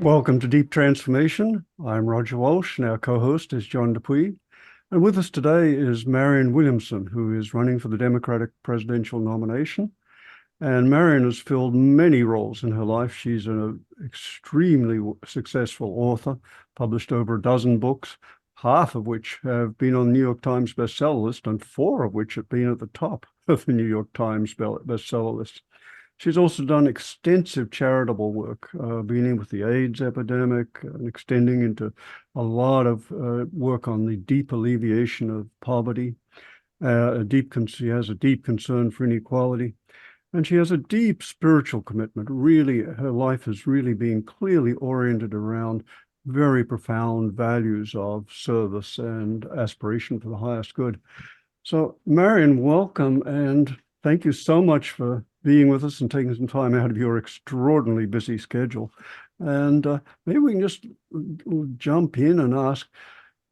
Welcome to Deep Transformation. I'm Roger Walsh, and our co-host is John Dupuy. And with us today is Marianne Williamson, who is running for the Democratic presidential nomination. And Marianne has filled many roles in her life. She's an extremely successful author, published over a dozen books, half of which have been on the New York Times bestseller list, and four of which have been at the top of the New York Times bestseller list. She's also done extensive charitable work, beginning with the AIDS epidemic and extending into a lot of work on the deep alleviation of poverty. She has a deep concern for inequality, and she has a deep spiritual commitment. Really, her life has really been clearly oriented around very profound values of service and aspiration for the highest good. So, Marianne, welcome, and thank you so much for being with us and taking some time out of your extraordinarily busy schedule. And maybe we can just jump in and ask,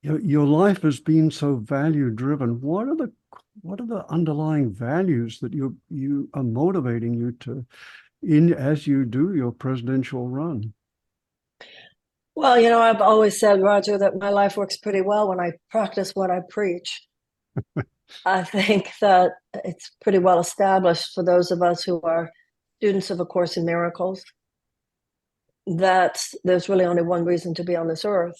your life has been so value-driven. What are the underlying values that you are motivating you to, as you do your presidential run? Well, I've always said, Roger, that my life works pretty well when I practice what I preach. I think that it's pretty well established for those of us who are students of A Course in Miracles that there's really only one reason to be on this earth,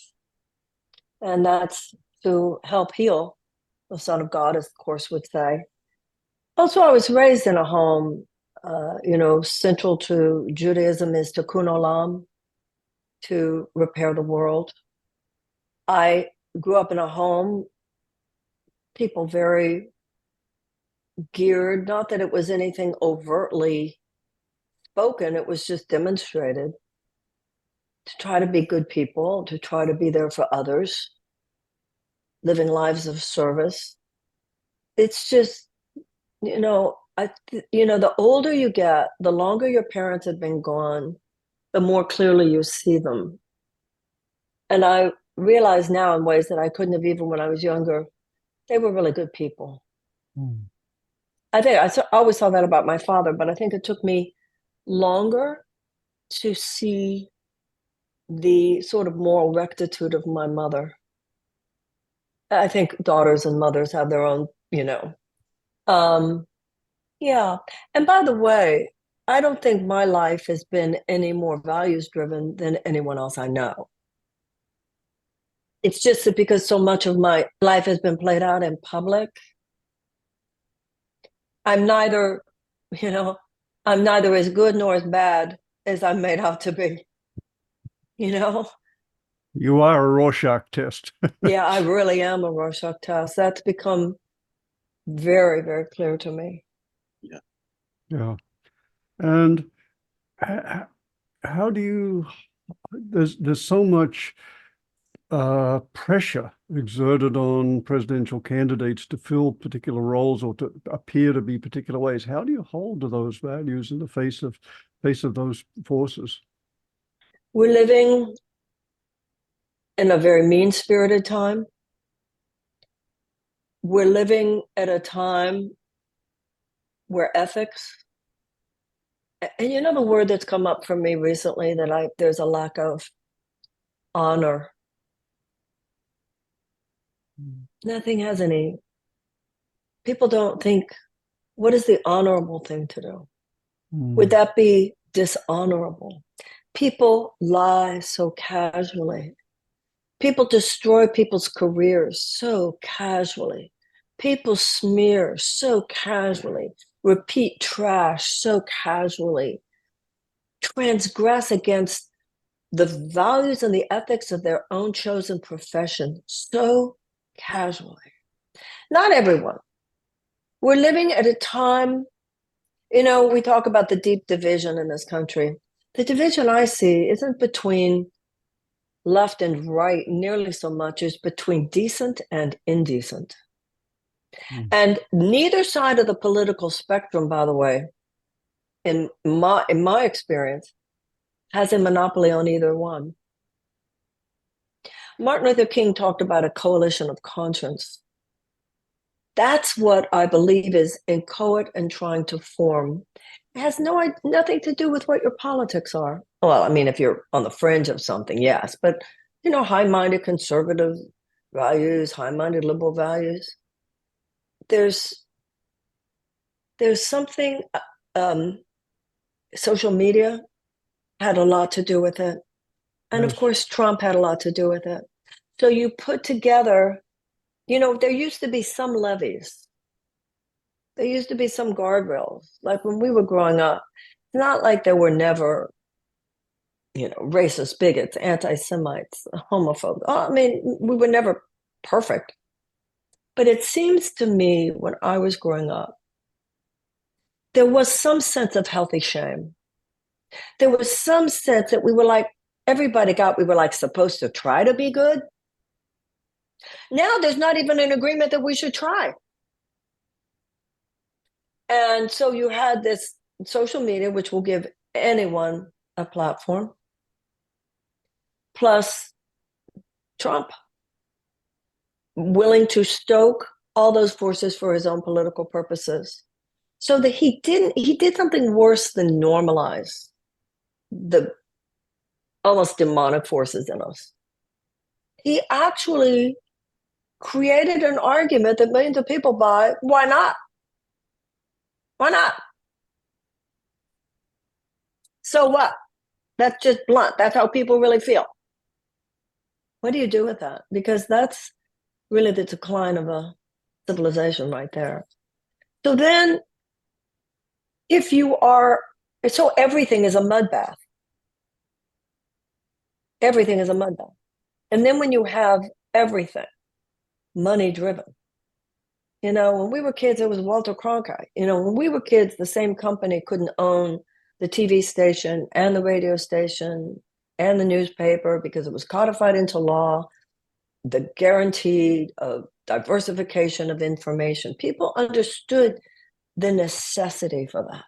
and that's to help heal the Son of God, as the Course would say. Also, I was raised in a home, central to Judaism is tikkun olam, to repair the world. I grew up in a home, people very geared, not that it was anything overtly spoken, it was just demonstrated to try to be good people, to try to be there for others, living lives of service. It's just, the older you get, the longer your parents have been gone, the more clearly you see them. And I realize now in ways that I couldn't have even when I was younger, they were really good people. I always saw that about my father, but I think it took me longer to see the sort of moral rectitude of my mother. I think daughters and mothers have their own, yeah. And by the way, I don't think my life has been any more values driven than anyone else I know. It's just that because so much of my life has been played out in public, I'm neither as good nor as bad as I'm made out to be. You are a Rorschach test. Yeah, I really am a Rorschach test. That's become very, very clear to me. Yeah. And how do you, there's so much pressure exerted on presidential candidates to fill particular roles or to appear to be particular ways. How do you hold to those values in the face of those forces? We're living in a very mean-spirited time. We're living at a time where ethics, and the word that's come up for me recently that there's a lack of honor. Nothing has any. People don't think, what is the honorable thing to do? Would that be dishonorable? People lie so casually. People destroy people's careers so casually. People smear so casually, repeat trash so casually, transgress against the values and the ethics of their own chosen profession so casually. Not everyone. We're living at a time, we talk about the deep division in this country. The division I see isn't between left and right nearly so much as between decent and indecent. And neither side of the political spectrum, by the way, in my experience, has a monopoly on either one. Martin Luther King talked about a coalition of conscience. That's what I believe is inchoate and trying to form. It has nothing to do with what your politics are. Well, I mean, if you're on the fringe of something, yes, but high-minded conservative values, high-minded liberal values. There's something. Social media had a lot to do with it, and of course, Trump had a lot to do with it. So you put together, there used to be some levees. There used to be some guardrails. Like when we were growing up, it's not like there were never, racist bigots, anti-Semites, homophobes. I mean, we were never perfect. But it seems to me when I was growing up, there was some sense of healthy shame. There was some sense that we were like, we were like supposed to try to be good. Now there's not even an agreement that we should try. And so you had this social media, which will give anyone a platform, plus Trump, willing to stoke all those forces for his own political purposes. So that he did something worse than normalize the almost demonic forces in us. He actually created an argument that millions of people buy. Why not? Why not? So what? That's just blunt. That's how people really feel. What do you do with that? Because that's really the decline of a civilization right there. So then, so everything is a mud bath. Everything is a mud bath. And then when you have everything money driven, when we were kids, it was Walter Cronkite. When we were kids, the same company couldn't own the TV station and the radio station and the newspaper because it was codified into law, the guaranteed of diversification of information. People understood the necessity for that.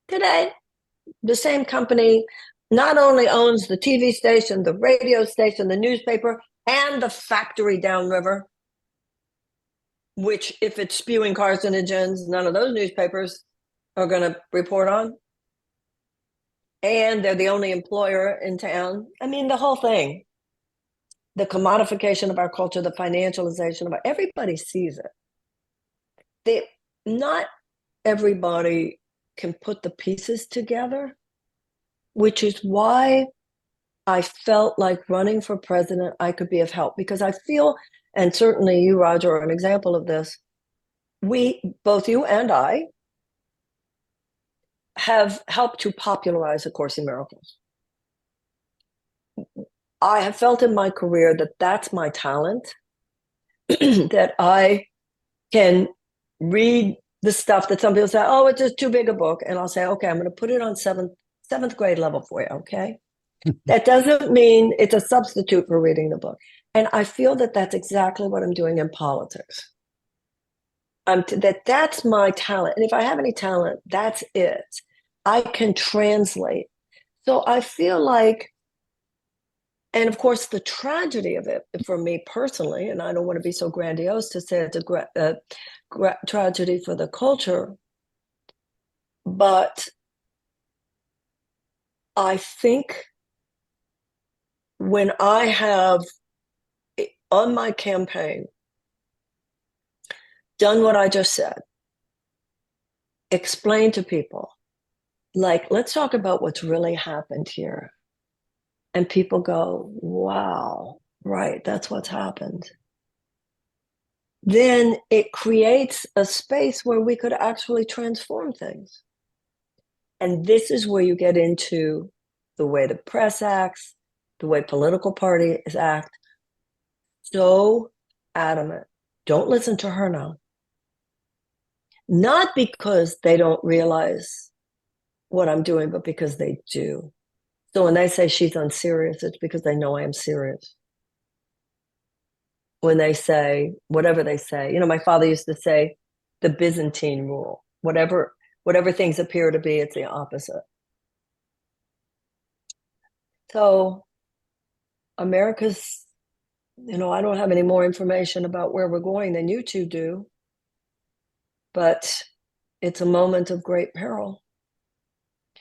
Today, the same company not only owns the TV station, the radio station, the newspaper, and the factory downriver, which if it's spewing carcinogens, none of those newspapers are going to report on. And they're the only employer in town. I mean, the whole thing, the commodification of our culture, the financialization of everybody sees it. Not everybody can put the pieces together, which is why I felt like running for president, I could be of help, because I feel, and certainly you, Roger, are an example of this, both you and I, have helped to popularize A Course in Miracles. I have felt in my career that that's my talent, that I can read the stuff that some people say, oh, it's just too big a book. And I'll say, okay, I'm going to put it on seventh grade level for you, okay? That doesn't mean it's a substitute for reading the book. And I feel that that's exactly what I'm doing in politics. That's my talent. And if I have any talent, that's it. I can translate. So I feel like, and of course, the tragedy of it for me personally, and I don't want to be so grandiose to say it's a tragedy for the culture, but I think when I have, on my campaign, done what I just said, explain to people, like, let's talk about what's really happened here. And people go, wow, right, that's what's happened. Then it creates a space where we could actually transform things. And this is where you get into the way the press acts, the way political parties act. So adamant. Don't listen to her now. Not because they don't realize what I'm doing, but because they do. So when they say she's unserious, it's because they know I am serious. When they say, whatever they say, my father used to say the Byzantine rule, whatever things appear to be, it's the opposite. So America's, I don't have any more information about where we're going than you two do, but it's a moment of great peril.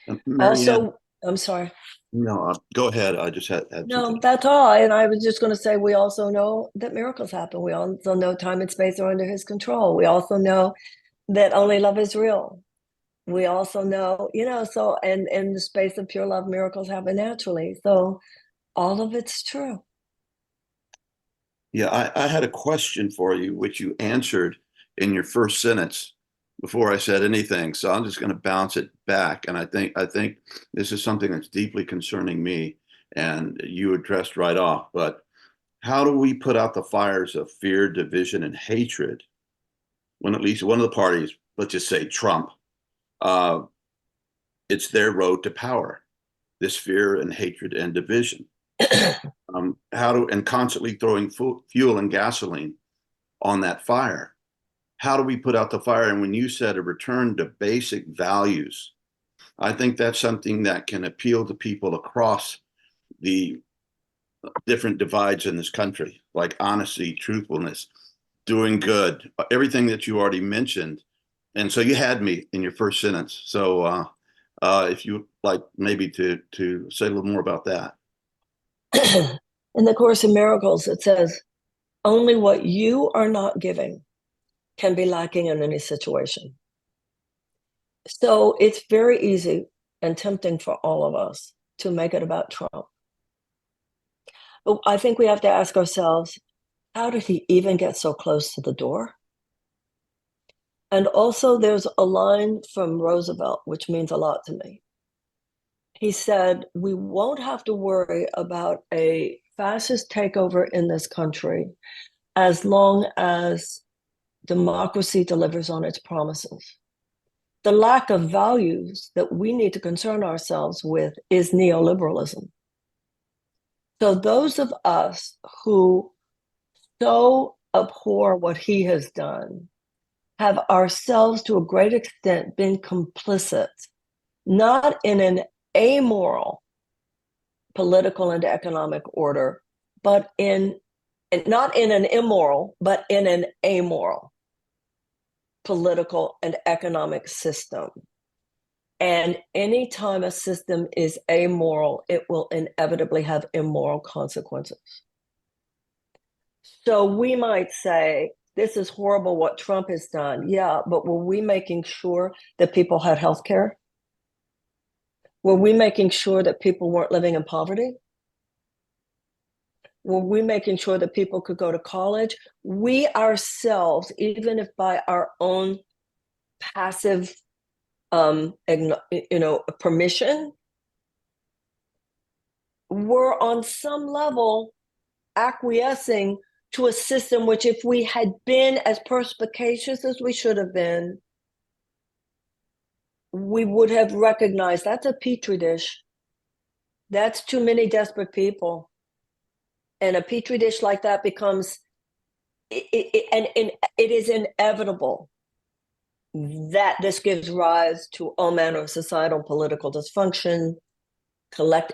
Marianne, Also, I'm sorry. no, go ahead. I just had two No, things. that's all. And I was just going to say, we also know that miracles happen. We also know time and space are under his control. We also know that only love is real. We also know, so, and in the space of pure love, miracles happen naturally. So all of it's true. Yeah, I had a question for you, which you answered in your first sentence before I said anything. So I'm just going to bounce it back. And I think this is something that's deeply concerning me, and you addressed right off. But how do we put out the fires of fear, division, and hatred when at least one of the parties, let's just say Trump, uh, it's their road to power, this fear and hatred and division? And constantly throwing fuel and gasoline on that fire. How do we put out the fire? And when you said a return to basic values, I think that's something that can appeal to people across the different divides in this country, like honesty, truthfulness, doing good, everything that you already mentioned. And so you had me in your first sentence. So if you would like maybe to say a little more about that. In the Course in Miracles, it says, only what you are not giving can be lacking in any situation. So it's very easy and tempting for all of us to make it about Trump. But I think we have to ask ourselves, how did he even get so close to the door? And also, there's a line from Roosevelt, which means a lot to me. He said, we won't have to worry about a fascist takeover in this country as long as democracy delivers on its promises. The lack of values that we need to concern ourselves with is neoliberalism. So those of us who so abhor what he has done have ourselves to a great extent been complicit, not in an amoral political and economic order, but not in an immoral, but in an amoral political and economic system. And anytime a system is amoral, it will inevitably have immoral consequences. So we might say, this is horrible what Trump has done. Yeah, but were we making sure that people had health care? Were we making sure that people weren't living in poverty? Were we making sure that people could go to college? We ourselves, even if by our own passive permission, we're on some level acquiescing to a system which, if we had been as perspicacious as we should have been, we would have recognized that's a petri dish. That's too many desperate people. And a petri dish like that becomes, it is inevitable that this gives rise to all manner of societal political dysfunction,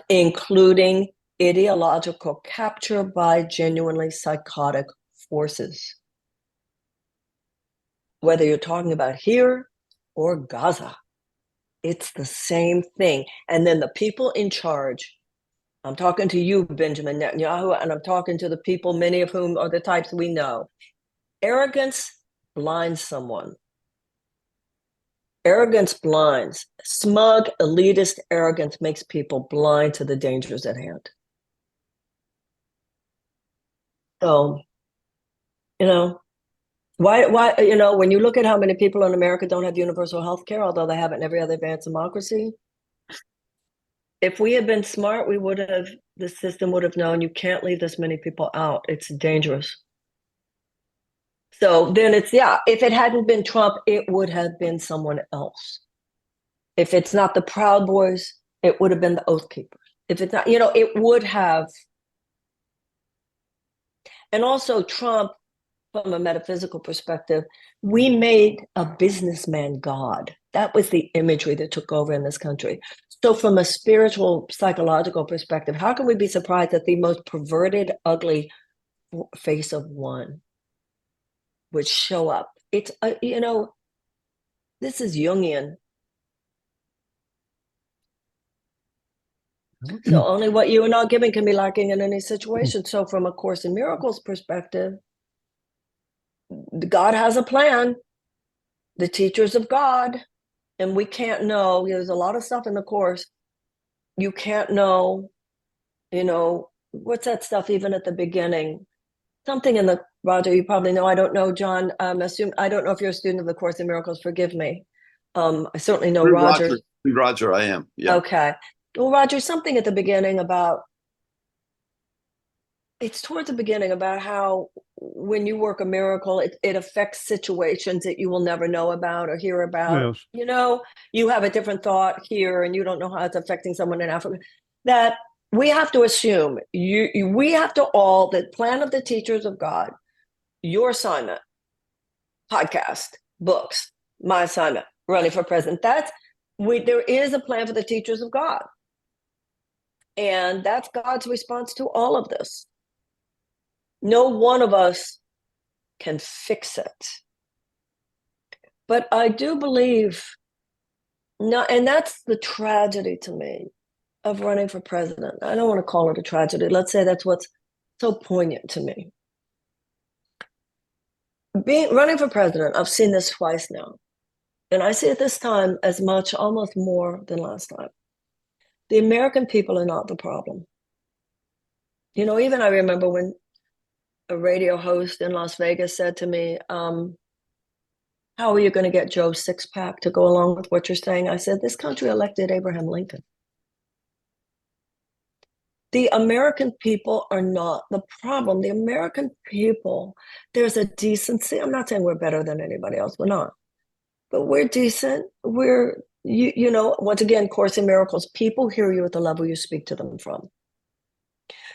including ideological capture by genuinely psychotic forces. Whether you're talking about here or Gaza, it's the same thing. And then the people in charge, I'm talking to you, Benjamin Netanyahu, and I'm talking to the people, many of whom are the types we know. Arrogance blinds someone. Arrogance blinds. Smug, elitist arrogance makes people blind to the dangers at hand. So, why, when you look at how many people in America don't have universal health care, although they have it in every other advanced democracy, if we had been smart, the system would have known you can't leave this many people out. It's dangerous. So then if it hadn't been Trump, it would have been someone else. If it's not the Proud Boys, it would have been the Oath Keepers. If it's not, it would have. And also Trump, from a metaphysical perspective, we made a businessman God. That was the imagery that took over in this country. So from a spiritual, psychological perspective, how can we be surprised that the most perverted, ugly face of one would show up? It's, this is Jungian. So only what you are not giving can be lacking in any situation. So from a Course in Miracles perspective, God has a plan, the teachers of God, and we can't know. There's a lot of stuff in the Course. You can't know, what's that stuff even at the beginning? Something in the, Roger, you probably know, I don't know, John, I don't know if you're a student of the Course in Miracles, forgive me. I certainly know Roger. Roger, I am, yeah. Okay. Well, Roger, something at the beginning about, it's towards the beginning about how when you work a miracle, it affects situations that you will never know about or hear about. Yes. You have a different thought here and you don't know how it's affecting someone in Africa. That we have to assume, we have to all, the plan of the teachers of God, your assignment, podcast, books, my assignment, running for president. There is a plan for the teachers of God. And that's God's response to all of this. No one of us can fix it. But I do believe, and that's the tragedy to me of running for president. I don't want to call it a tragedy. Let's say that's what's so poignant to me. Running for president, I've seen this twice now. And I see it this time as much, almost more than last time. The American people are not the problem. Even I remember when a radio host in Las Vegas said to me, how are you going to get Joe's six-pack to go along with what you're saying? I said, this country elected Abraham Lincoln. The American people are not the problem. The American people, there's a decency. I'm not saying we're better than anybody else. We're not. But we're decent. We're, once again, Course in Miracles, people hear you at the level you speak to them from.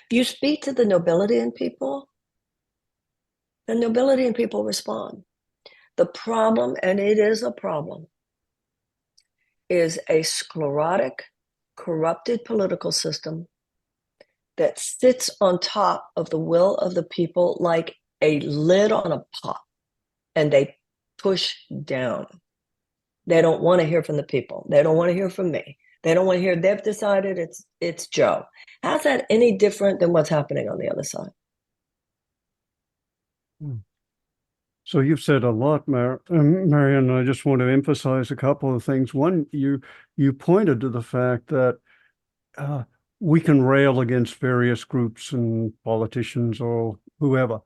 You speak to the nobility in people, the nobility in people respond. The problem, and it is a problem, is a sclerotic, corrupted political system that sits on top of the will of the people like a lid on a pot, and they push down. They don't want to hear from the people. They don't want to hear from me. They don't want to hear, they've decided it's Joe. How's that any different than what's happening on the other side? So you've said a lot, Marianne. I just want to emphasize a couple of things. One, you pointed to the fact that we can rail against various groups and politicians or whoever,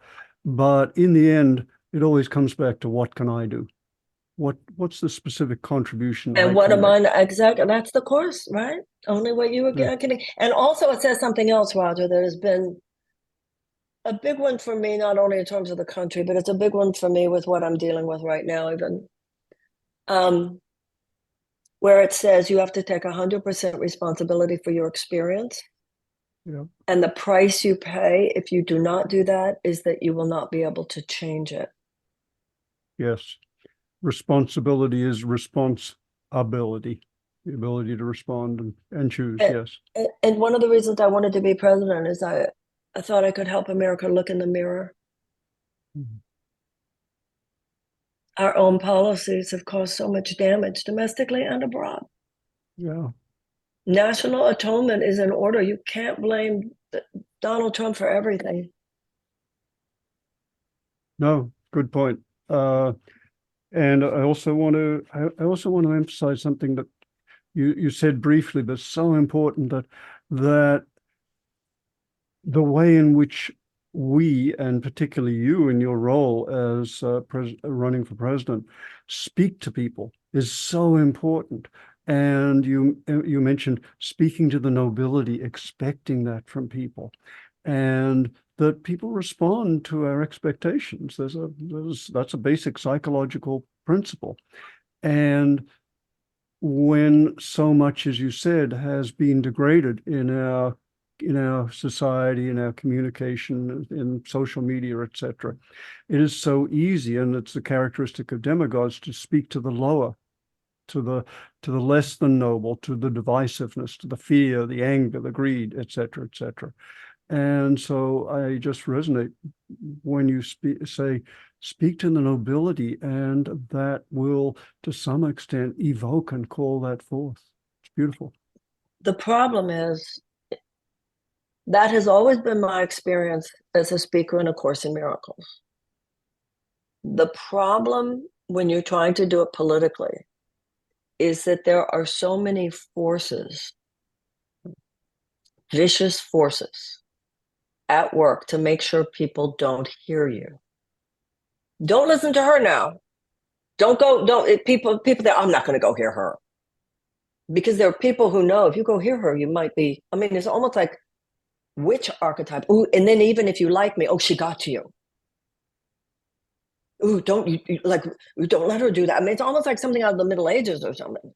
but in the end, it always comes back to what can I do? What's the specific contribution? And what am I exactly? That's the Course, right? Only what you were getting. And also, it says something else, Roger, that has been a big one for me, not only in terms of the country, but it's a big one for me with what I'm dealing with right now, even. Where it says you have to take 100% responsibility for your experience. Yeah. And the price you pay if you do not do that is that you will not be able to change it. Yes. Responsibility is responsibility, the ability to respond and choose. Yes. And one of the reasons I wanted to be president is I thought I could help America look in the mirror. Mm-hmm. Our own policies have caused so much damage domestically and abroad. Yeah. National atonement is in order. You can't blame Donald Trump for everything. No, good point. And I also want to emphasize something that you said briefly, but so important, that the way in which we, and particularly you in your role as running for president, speak to people is so important. And you mentioned speaking to the nobility, expecting that from people, and that people respond to our expectations. That's a basic psychological principle. And when so much, as you said, has been degraded in our society, in our communication, in social media, etc., it is so easy, and it's the characteristic of demigods, to speak to the lower, to the less than noble, to the divisiveness, to the fear, the anger, the greed, etc., etc. And so I just resonate when you speak to the nobility, and that will, to some extent, evoke and call that forth. It's beautiful. The problem is That has always been my experience as a speaker in A Course in Miracles. The problem when you're trying to do it politically is that there are so many forces, vicious forces at work to make sure people don't hear you. Don't listen to her now. People there, I'm not going to go hear her. Because there are people who know if you go hear her, you might be, I mean, it's almost like witch archetype. Ooh, and then even if you like me, oh, she got to you. Ooh, don't let her do that. I mean, it's almost like something out of the Middle Ages or something.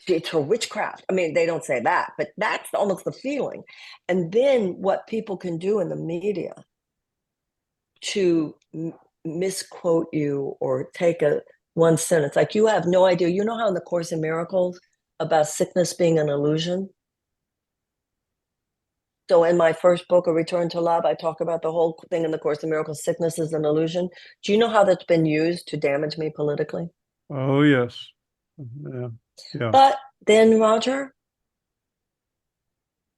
It's her witchcraft. I mean, they don't say that, but that's almost the feeling. And then what people can do in the media to misquote you or take one sentence, like you have no idea. You know how in the Course in Miracles about sickness being an illusion? So in my first book, A Return to Love, I talk about the whole thing in the Course in Miracles, sickness is an illusion. Do you know how that's been used to damage me politically? Oh, yes. Yeah. But then, Roger,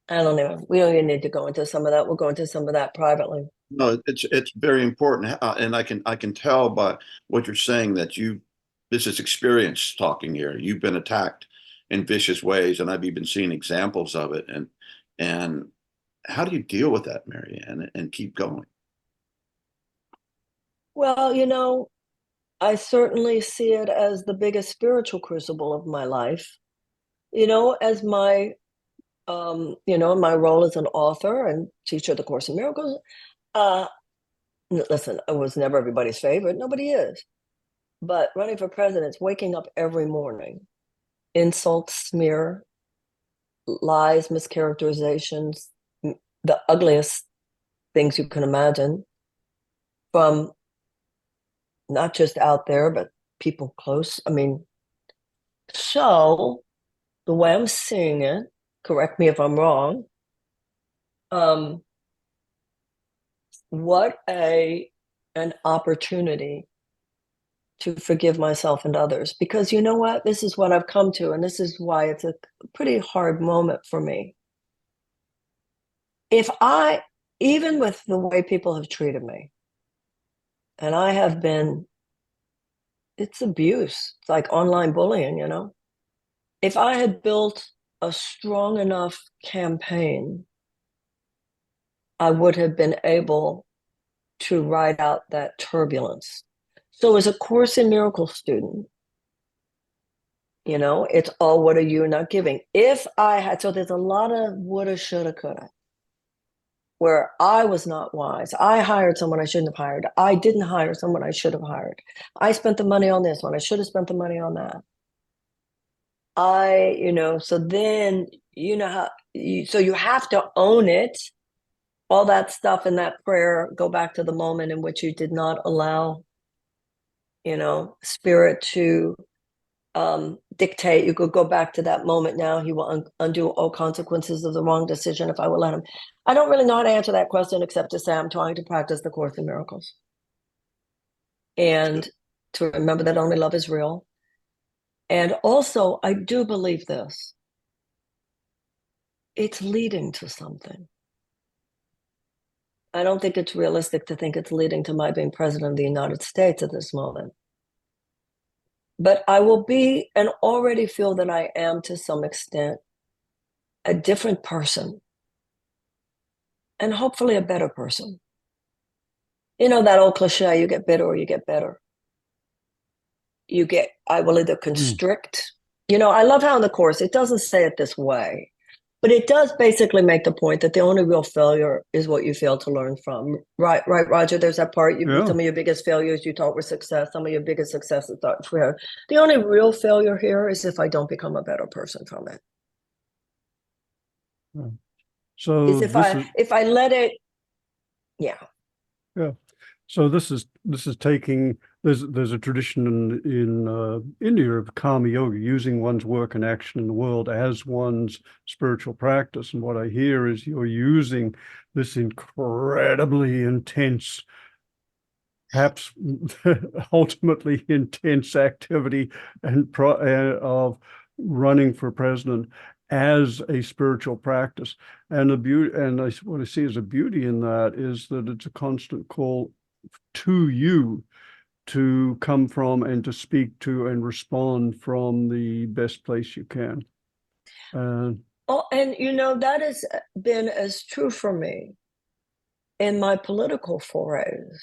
we don't even need to go into some of that. We'll go into some of that privately. No, it's very important, and I can tell by what you're saying that this is experience talking here. You've been attacked in vicious ways, and I've even seen examples of it. And how do you deal with that, Marianne, and keep going? Well, I certainly see it as the biggest spiritual crucible of my life. As my my role as an author and teacher of the Course in Miracles. Listen, I was never everybody's favorite. Nobody is. But running for president is waking up every morning. Insults, smear, lies, mischaracterizations, the ugliest things you can imagine from not just out there, but people close. I mean, so the way I'm seeing it, correct me if I'm wrong, what an opportunity to forgive myself and others. Because you know what? This is what I've come to, and this is why it's a pretty hard moment for me. Even with the way people have treated me, and I have been, it's abuse. It's like online bullying, If I had built a strong enough campaign, I would have been able to ride out that turbulence. So as a Course in Miracles student, it's all what are you not giving. So there's a lot of woulda, shoulda, coulda, where I was not wise. I hired someone I shouldn't have hired. I didn't hire someone I should have hired. I spent the money on this when I should have spent the money on that. So then, so you have to own it. All that stuff in that prayer, go back to the moment in which you did not allow, spirit to dictate. You could go back to that moment now. He will undo all consequences of the wrong decision if I will let him. I don't really know how to answer that question except to say I'm trying to practice the Course in Miracles. And to remember that only love is real. And also, I do believe this. It's leading to something. I don't think it's realistic to think it's leading to my being president of the United States at this moment. But I will be, and already feel that I am to some extent, a different person. And hopefully a better person. That old cliche, you get bitter or you get better. I will either constrict. I love how in the Course, it doesn't say it this way, but it does basically make the point that the only real failure is what you fail to learn from. Right, Roger, there's that part. Some of your biggest failures you thought were success. Some of your biggest successes thought were. The only real failure here is if I don't become a better person from it. So is if I let it, yeah. So this is taking, there's a tradition in India of karma yoga, using one's work and action in the world as one's spiritual practice. And what I hear is you're using this incredibly intense, perhaps ultimately intense activity and of running for president as a spiritual practice. And what I see as a beauty in that is that it's a constant call to you to come from and to speak to and respond from the best place you can. Oh, and that has been as true for me in my political forays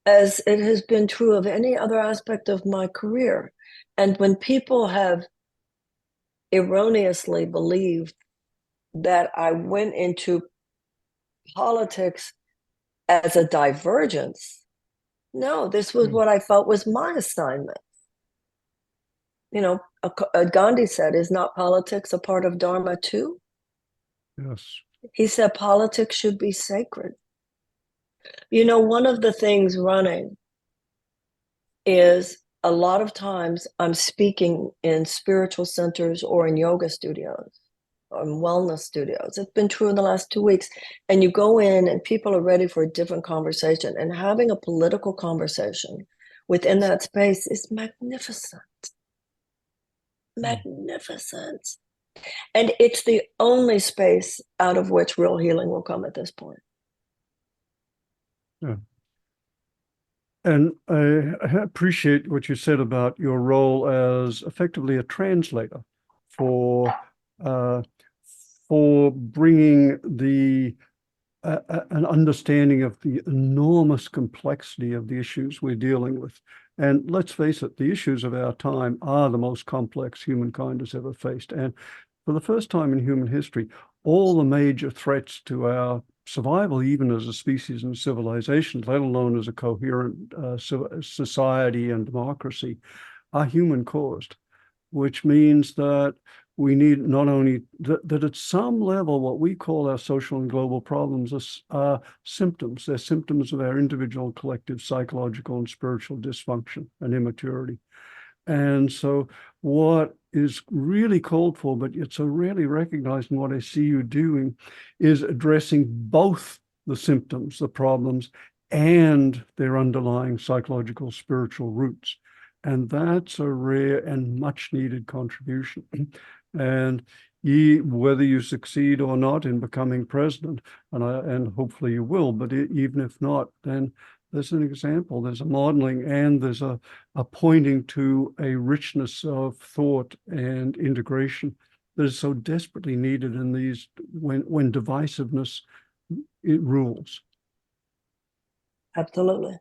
as it has been true of any other aspect of my career. And when people have erroneously believed that I went into politics as a divergence, no, this was what I felt was my assignment. Gandhi said, is not politics a part of Dharma too? Yes. He said politics should be sacred. One of the things running is a lot of times I'm speaking in spiritual centers or in yoga studios or in wellness studios. It's been true in the last 2 weeks. And you go in and people are ready for a different conversation, and having a political conversation within that space is magnificent. Magnificent. And it's the only space out of which real healing will come at this point. Yeah. And I appreciate what you said about your role as effectively a translator for bringing an understanding of the enormous complexity of the issues we're dealing with. And let's face it, the issues of our time are the most complex humankind has ever faced. And for the first time in human history, all the major threats to our survival, even as a species and civilization, let alone as a coherent society and democracy, are human caused, which means that we need not only that at some level, what we call our social and global problems are symptoms. They're symptoms of our individual, collective, psychological and spiritual dysfunction and immaturity. And so what is really called for, but it's so rarely recognized in what I see you doing, is addressing both the symptoms, the problems, and their underlying psychological, spiritual roots. And that's a rare and much needed contribution. And whether you succeed or not in becoming president, and hopefully you will, but even if not, then there's an example, there's a modeling, and there's a pointing to a richness of thought and integration that is so desperately needed in these when divisiveness it rules. Absolutely.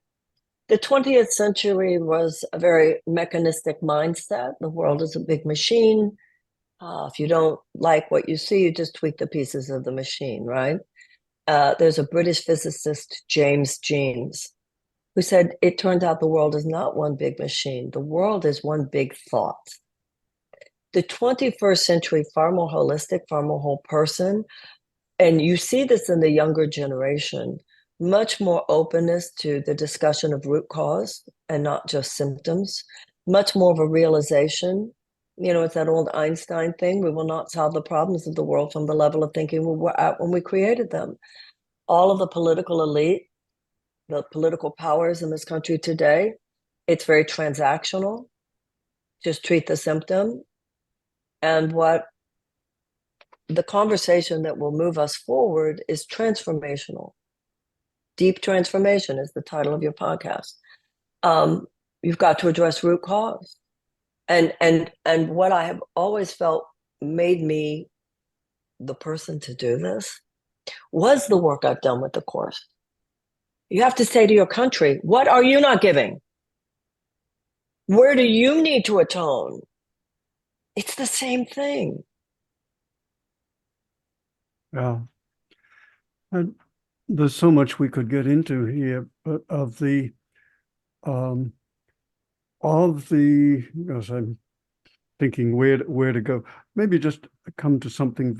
The 20th century was a very mechanistic mindset. The world is a big machine. If you don't like what you see, you just tweak the pieces of the machine, right? There's a British physicist, James Jeans, who said, it turns out the world is not one big machine. The world is one big thought. The 21st century, far more holistic, far more whole person. And you see this in the younger generation, much more openness to the discussion of root cause and not just symptoms, much more of a realization. It's that old Einstein thing. We will not solve the problems of the world from the level of thinking we were at when we created them. All of the political elite, the political powers in this country today, it's very transactional. Just treat the symptom. And what the conversation that will move us forward is transformational. Deep transformation is the title of your podcast. You've got to address root cause. And what I have always felt made me the person to do this was the work I've done with the course. You have to say to your country, what are you not giving? Where do you need to atone? It's the same thing. Yeah. And there's so much we could get into here, but as I'm thinking where to go, maybe just come to something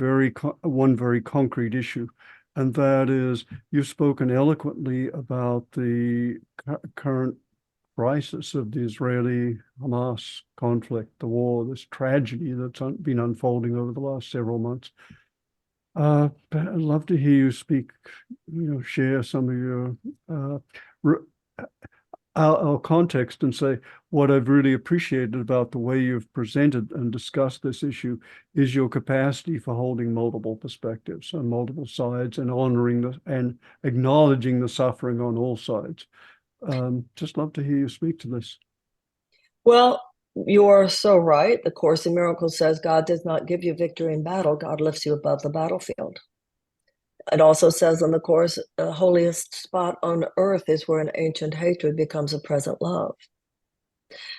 one very concrete issue, and that is you've spoken eloquently about the current crisis of the Israeli-Hamas conflict, the war, this tragedy that's been unfolding over the last several months. But I'd love to hear you speak, share some of your our context and say, what I've really appreciated about the way you've presented and discussed this issue is your capacity for holding multiple perspectives on multiple sides and honoring and acknowledging the suffering on all sides. Just love to hear you speak to this. Well, you are so right. The Course in Miracles says God does not give you victory in battle. God lifts you above the battlefield. It also says in the Course, the holiest spot on earth is where an ancient hatred becomes a present love.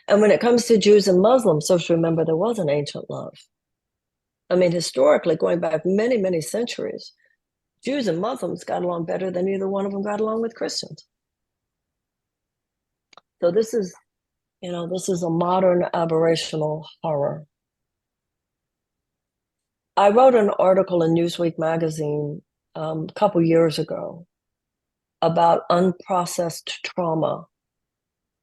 And when it comes to Jews and Muslims, so remember there was an ancient love. I mean, historically, going back many, many centuries, Jews and Muslims got along better than either one of them got along with Christians. So this is a modern aberrational horror. I wrote an article in Newsweek magazine a couple years ago about unprocessed trauma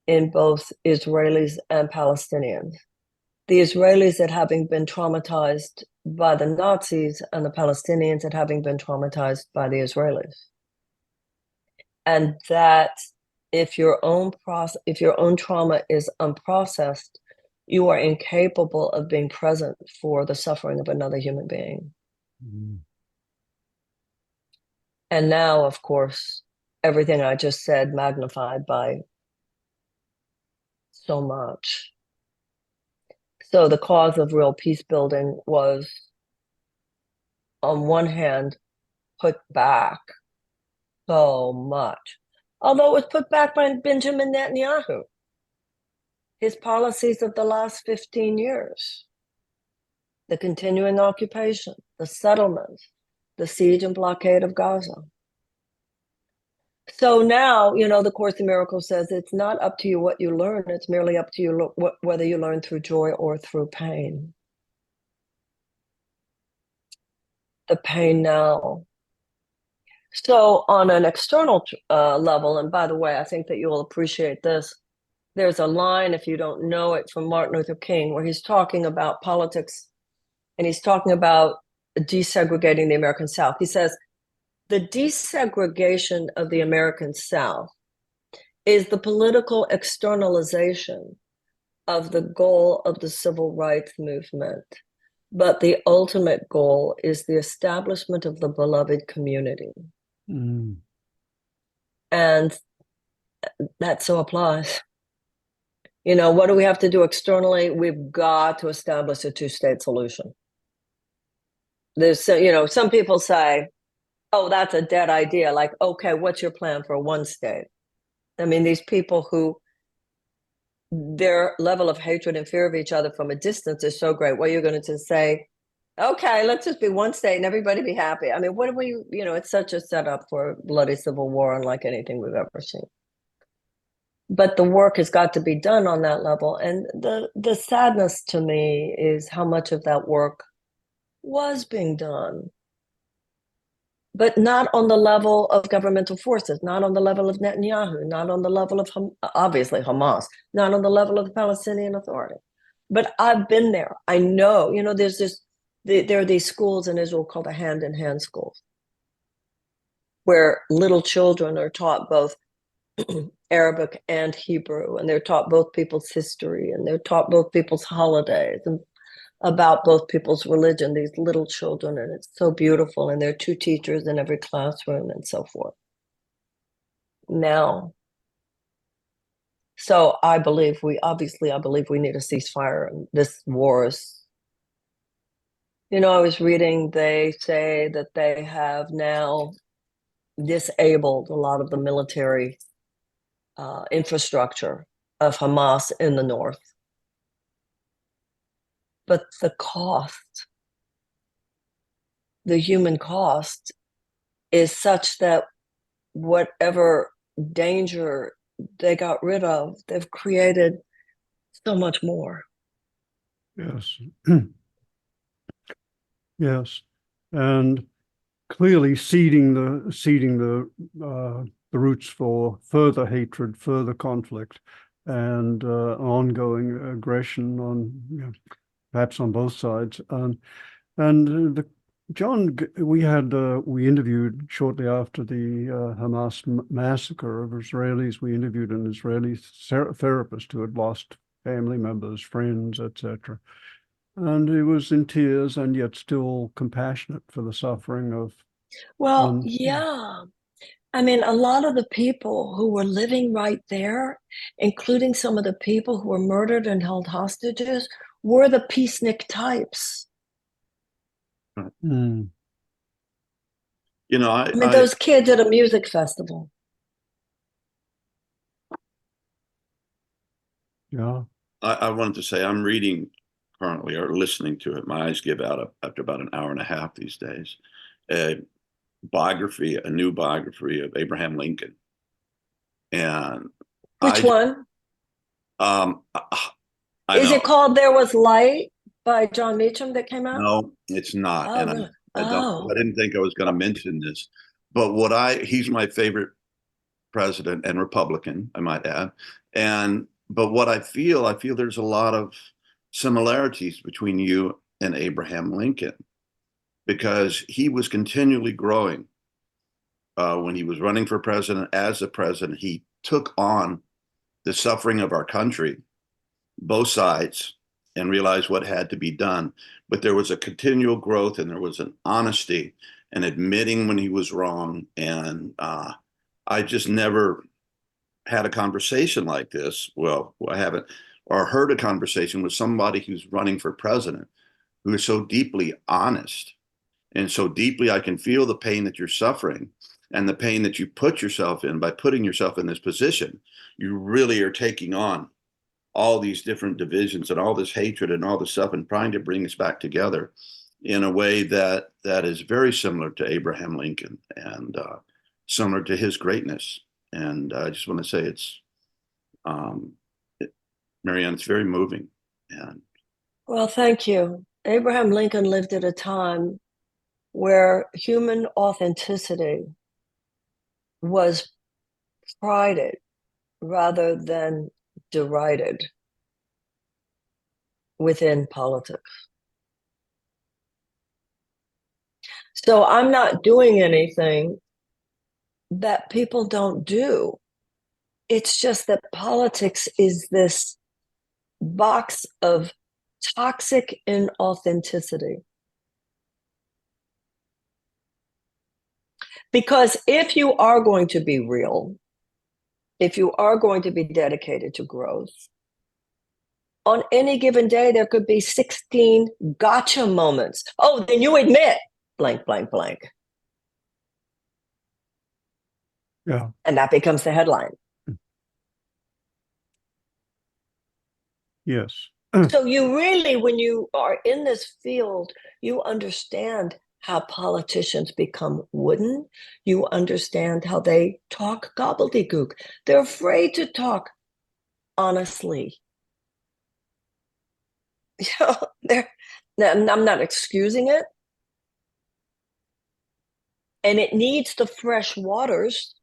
in both Israelis and Palestinians. The Israelis at having been traumatized by the Nazis and the Palestinians at having been traumatized by the Israelis. And that if your own trauma is unprocessed, you are incapable of being present for the suffering of another human being. Mm-hmm. And now, of course, everything I just said magnified by so much. So the cause of real peace building was, on one hand, put back so much. Although it was put back by Benjamin Netanyahu, his policies of the last 15 years, the continuing occupation, the settlements, the siege and blockade of Gaza. So now, the Course in Miracles says it's not up to you what you learn, it's merely up to you whether you learn through joy or through pain. The pain now. So on an external level, and by the way, I think that you will appreciate this, there's a line, if you don't know it, from Martin Luther King, where he's talking about politics, and he's talking about desegregating the American South. He says, the desegregation of the American South is the political externalization of the goal of the civil rights movement. But the ultimate goal is the establishment of the beloved community. Mm. And that so applies. What do we have to do externally? We've got to establish a two-state solution. There's, some people say, oh, that's a dead idea. Like, okay, what's your plan for one state? I mean, these people who their level of hatred and fear of each other from a distance is so great. What you're going to say, okay, let's just be one state and everybody be happy. I mean, what do we, it's such a setup for bloody civil war unlike anything we've ever seen. But the work has got to be done on that level. And the sadness to me is how much of that work was being done, but not on the level of governmental forces, not on the level of Netanyahu, not on the level of, obviously, Hamas, not on the level of the Palestinian Authority. But I've been there. I know, there are these schools in Israel called the hand-in-hand schools, where little children are taught both Arabic and Hebrew, and they're taught both people's history, and they're taught both people's holidays, and about both people's religion, these little children, and it's so beautiful, and there are two teachers in every classroom and so forth. Now, so I believe we need a ceasefire, and this war is, I was reading, they say that they have now disabled a lot of the military infrastructure of Hamas in the north. But the cost, the human cost, is such that whatever danger they got rid of, they've created so much more. Yes. Yes. And clearly seeding the roots for further hatred, further conflict, and ongoing aggression on perhaps on both sides. And John, we interviewed shortly after the Hamas massacre of Israelis. We interviewed an Israeli therapist who had lost family members, friends, etc. And he was in tears and yet still compassionate for the suffering of. Well, yeah. I mean, a lot of the people who were living right there, including some of the people who were murdered and held hostages, were the peacenik types. Mm. You know, I mean, those kids at a music festival. Yeah. I wanted to say I'm reading currently or listening to it. My eyes give out after about an hour and a half these days. A new biography of Abraham Lincoln. And Which one? Is know. it called There Was Light by John Meacham that came out? No, it's not. Oh, And really? I didn't think I was going to mention this, but he's my favorite president and Republican, I might add. But what I feel there's a lot of similarities between you and Abraham Lincoln, because he was continually growing. When he was running for president, as a president, he took on the suffering of our country, both sides, and realized what had to be done. But there was a continual growth, and there was an honesty and admitting when he was wrong. And I just never had a conversation like this. Well, I haven't, or heard a conversation with somebody who's running for president who is so deeply honest. And so deeply, I can feel the pain that you're suffering and the pain that you put yourself in by putting yourself in this position. You really are taking on all these different divisions and all this hatred and all this stuff and trying to bring us back together in a way that is very similar to Abraham Lincoln and similar to his greatness. And I just want to say Marianne, it's very moving. Well, thank you. Abraham Lincoln lived at a time where human authenticity was prided rather than derided within politics. So I'm not doing anything that people don't do. It's just that politics is this box of toxic inauthenticity. Because if you are going to be real, if you are going to be dedicated to growth, on any given day, there could be 16 gotcha moments. Oh, then you admit blank, blank, blank. Yeah. And that becomes the headline. Yes. So you really, when you are in this field, you understand how politicians become wooden. You understand how they talk gobbledygook. They're afraid to talk honestly. I'm not excusing it. And it needs the fresh waters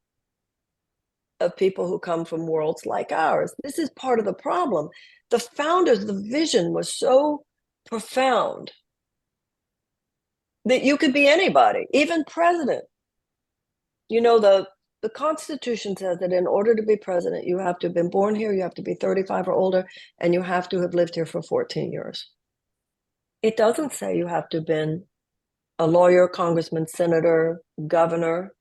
of people who come from worlds like ours. This is part of the problem. The founders, the vision was so profound that you could be anybody, even president. You know, the Constitution says that in order to be president, you have to have been born here, you have to be 35 or older, and you have to have lived here for 14 years. It doesn't say you have to have been a lawyer, congressman, senator, governor,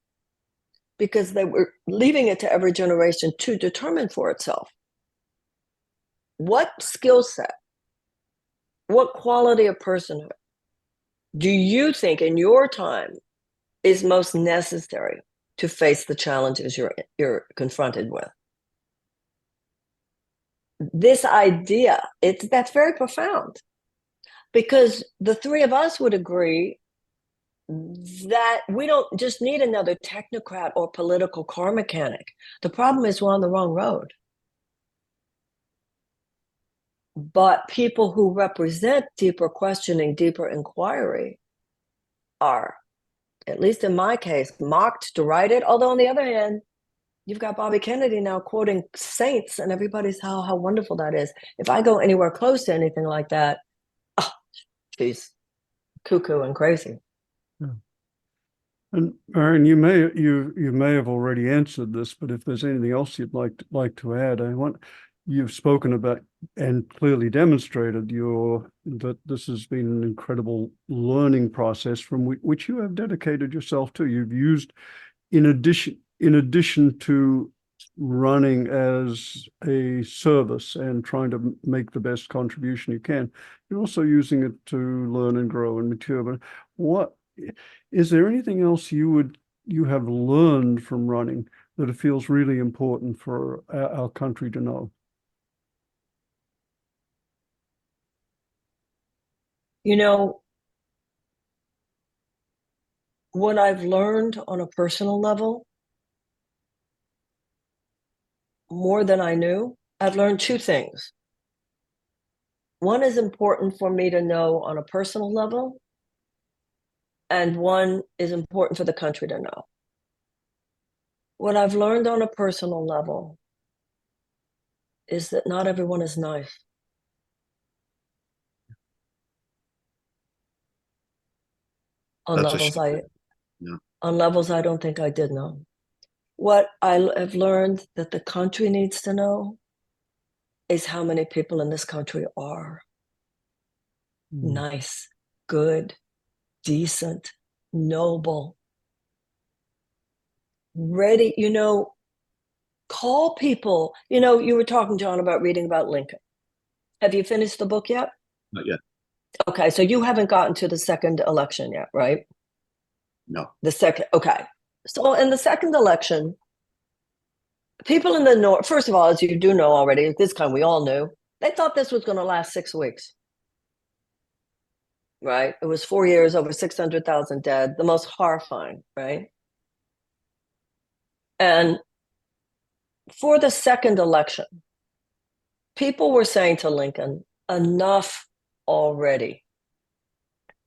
because they were leaving it to every generation to determine for itself what skill set, what quality of personhood do you think in your time is most necessary to face the challenges you're confronted with. This idea, that's very profound, because the three of us would agree that we don't just need another technocrat or political car mechanic. The problem is we're on the wrong road. But people who represent deeper questioning, deeper inquiry are, at least in my case, mocked, derided. Although on the other hand, you've got Bobby Kennedy now quoting saints, and everybody's how wonderful that is. If I go anywhere close to anything like that, oh, she's cuckoo and crazy. And Marianne, you may have already answered this, but if there's anything else you'd like to add, you've spoken about and clearly demonstrated that this has been an incredible learning process from which you have dedicated yourself to. You've used in addition to running as a service and trying to make the best contribution you can, you're also using it to learn and grow and mature. But what is there anything else you have learned from running that it feels really important for our country to know? You know, what I've learned on a personal level, more than I knew, I've learned two things. One is important for me to know on a personal level, and one is important for the country to know. What I've learned on a personal level is that not everyone is nice. On That's a levels yeah. on levels I don't think I did know. What I have learned that the country needs to know is how many people in this country are nice, good, decent, noble, ready, call people. You were talking, John, about reading about Lincoln. Have you finished the book yet? Not yet. Okay, so you haven't gotten to the second election yet, right? No. The second, okay. So in the second election, people in the North, first of all, as you do know already, at this time we all knew, they thought this was going to last 6 weeks. Right? It was 4 years, over 600,000 dead, the most horrifying, right? And for the second election, people were saying to Lincoln, enough already.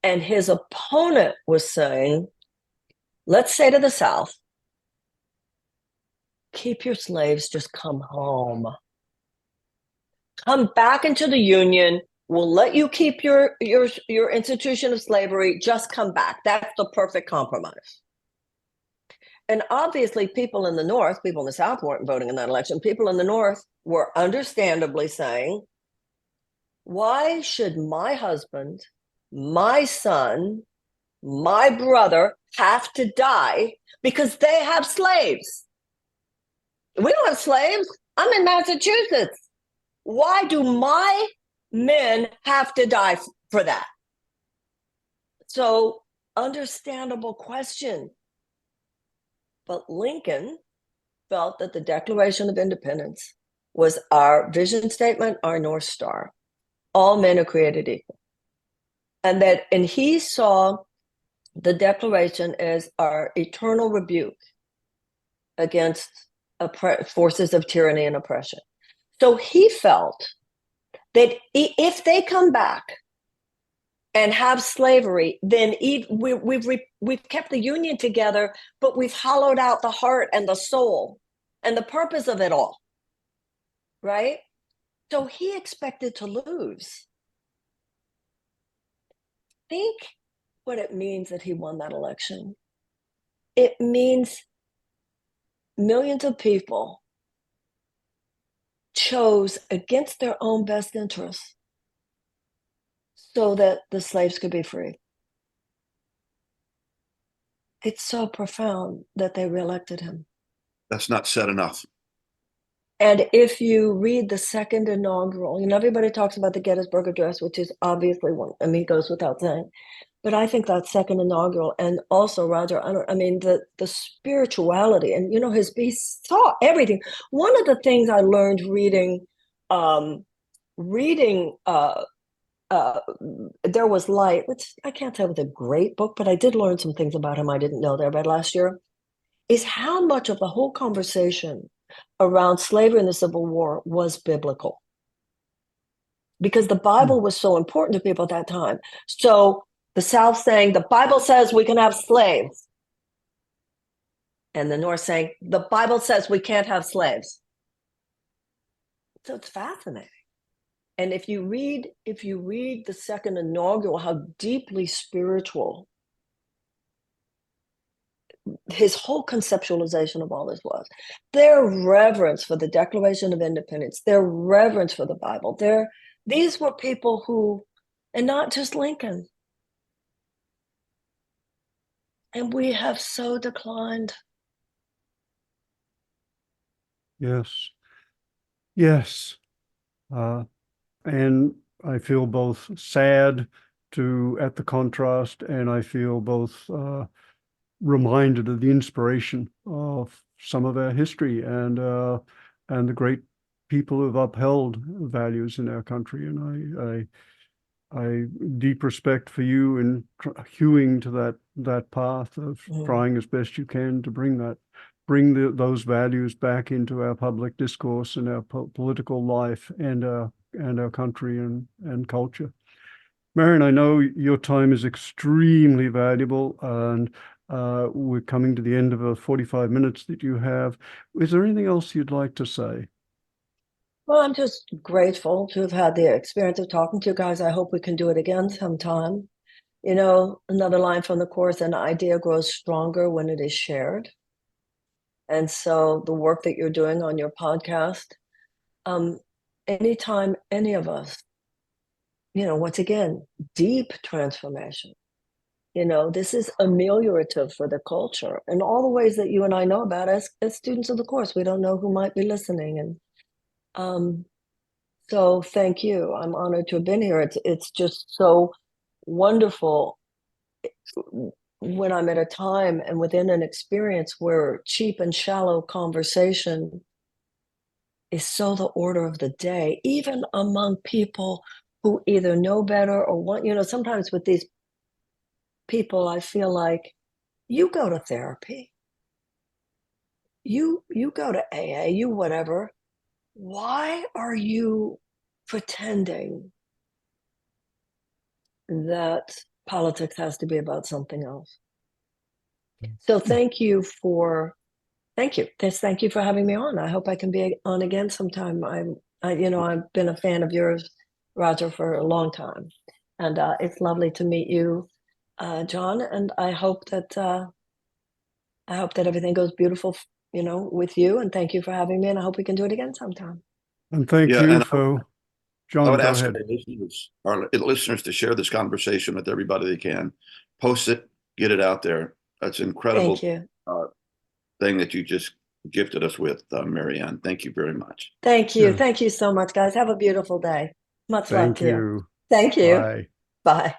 And his opponent was saying, let's say to the South, keep your slaves, just come home. Come back into the Union. We'll let you keep your institution of slavery. Just come back. That's the perfect compromise. And obviously, people in the North, people in the South weren't voting in that election. People in the North were understandably saying, why should my husband, my son, my brother have to die because they have slaves? We don't have slaves. I'm in Massachusetts. Why do my men have to die for that? So, understandable question. But Lincoln felt that the Declaration of Independence was our vision statement, our North Star. All men are created equal. And he saw the Declaration as our eternal rebuke against forces of tyranny and oppression. So he felt that if they come back and have slavery, then we've kept the Union together, but we've hollowed out the heart and the soul and the purpose of it all, right? So he expected to lose. Think what it means that he won that election. It means millions of people chose against their own best interests so that the slaves could be free. It's so profound that they reelected him. That's not said enough. And if you read the second inaugural, everybody talks about the Gettysburg Address, which is obviously one, goes without saying. But I think that second inaugural, and also Roger, the spirituality, and he saw everything. One of the things I learned reading There Was Light, which I can't say was a great book, but I did learn some things about him I didn't know that I read last year, is how much of the whole conversation around slavery and the Civil War was biblical. Because the Bible was so important to people at that time. So the South saying, the Bible says we can have slaves. And the North saying, the Bible says we can't have slaves. So it's fascinating. And if you read the second inaugural, how deeply spiritual his whole conceptualization of all this was. Their reverence for the Declaration of Independence, their reverence for the Bible. These were people who, and not just Lincoln. And we have so declined. Yes. Yes. And I feel both sad at the contrast, and I feel both reminded of the inspiration of some of our history and the great people who have upheld values in our country. And I deep respect for you in hewing to that path of trying as best you can to bring those values back into our public discourse and our political life and our country and culture. Marianne, I know your time is extremely valuable, and we're coming to the end of the 45 minutes that you have. Is there anything else you'd like to say? Well, I'm just grateful to have had the experience of talking to you guys. I hope we can do it again sometime. You know, another line from the Course, an idea grows stronger when it is shared. And so the work that you're doing on your podcast, anytime any of us, you know, once again, deep transformation, you know, this is ameliorative for the culture in all the ways that you and I know about as students of the Course. We don't know who might be listening. And so thank you. I'm honored to have been here. It's just so wonderful when I'm at a time and within an experience where cheap and shallow conversation is so the order of the day, even among people who either know better or want, you know, sometimes with these people, I feel like you go to therapy, you go to AA, you whatever. Why are you pretending that politics has to be about something else? So thank you for having me on. I hope I can be on again sometime. I've been a fan of yours, Roger, for a long time, and it's lovely to meet you, John. And I hope that everything goes beautiful, you know, with you. And thank you for having me. And I hope we can do it again sometime. And thank Yeah, you and for I John. would Go ask ahead. our listeners to share this conversation with everybody they can. Post it, get it out there. That's an incredible Thank you. Thing that you just gifted us with, Marianne. Thank you very much. Thank you. Yeah. Thank you so much, guys. Have a beautiful day. Much love Thank to you. you. Thank you. Bye. Bye.